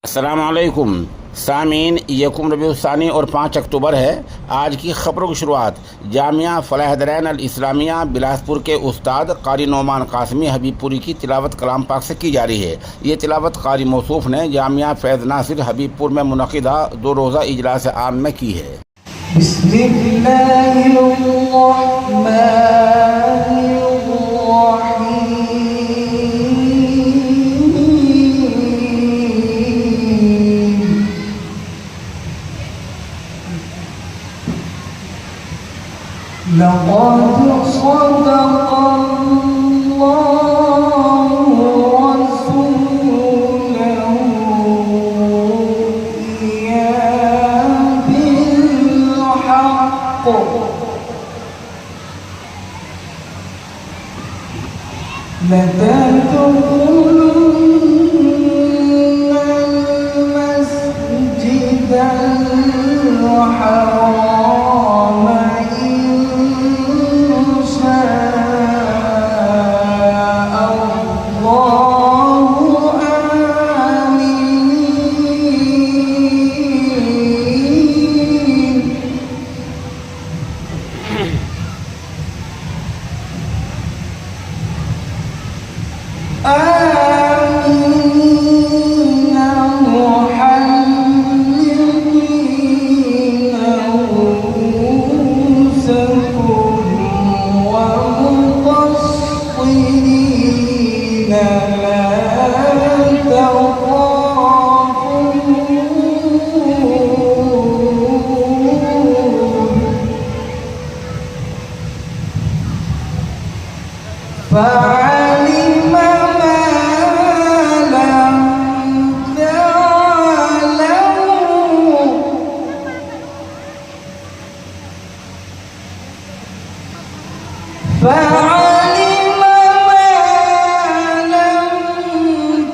अस्सलामुअलैकुम सामीन, यकुम रबीउस्सानी और 5 अक्टूबर है। आज की ख़बरों की शुरुआत जामिया फलाह दरैन अल इस्लामिया बिलासपुर के उस्ताद कारी नौमान कासमी हबीबपुरी की तिलावत कलाम पाक से की जा रही है। ये तिलावत कारी मौसूफ ने जामिया फैज़ नासिर हबीबपुर में मुनक़िदा 2 रोज़ा इजलास आम में की है। لقد صدق الله رسوله الرؤيا بالحق لتدخلن المسجد الحرام آمين محلقين رؤوسكم ومقصرين لا تخافون فعلم ما لم تعلموا فعلم ما لم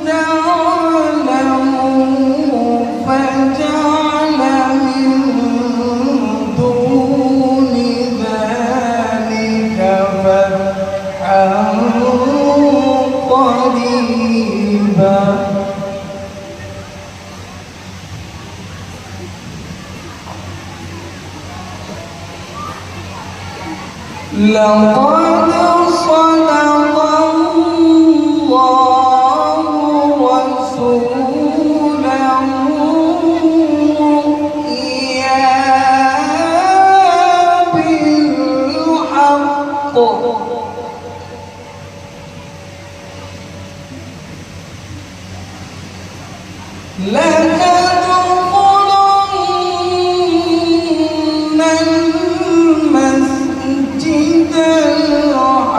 تعلموا فجعل من دون ذلك فتحا قريبا لقد صدق الله رسوله الرؤيا بالحق لتدخلن المسجد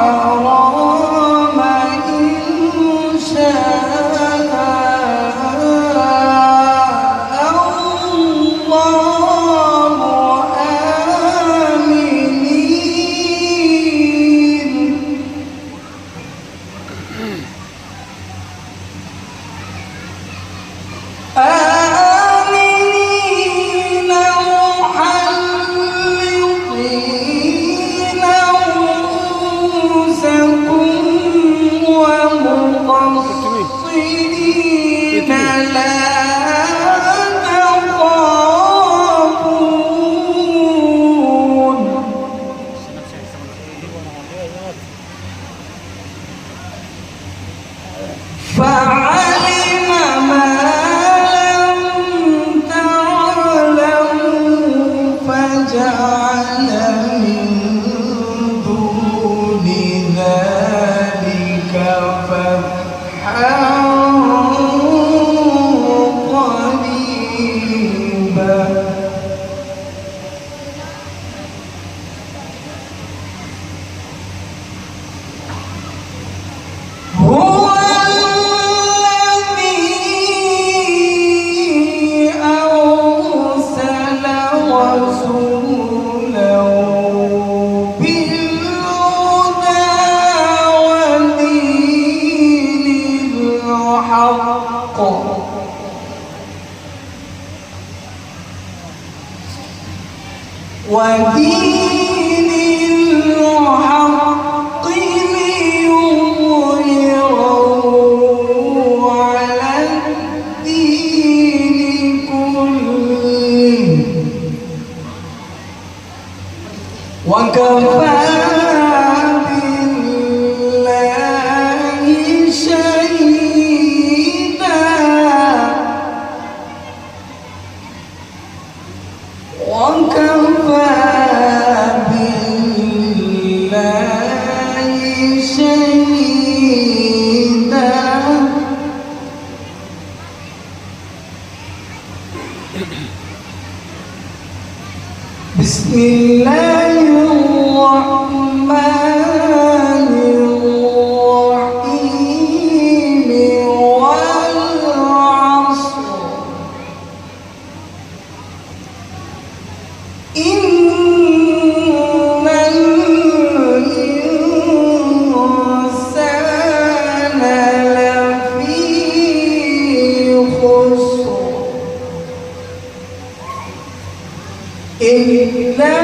الحرام إن شاء الله آمنين آمنين محلقين رؤوسكم ومقصرين لا تخافون فعلم ما فجعل من دون ذلك فتحا قريبا هو الذي أرسل رسوله بالهدى ودين الحق ودين الحق ليظهره على الدين بسم الله الرحمن الرحيم والعصر إن الإنسان لفي خسر إلا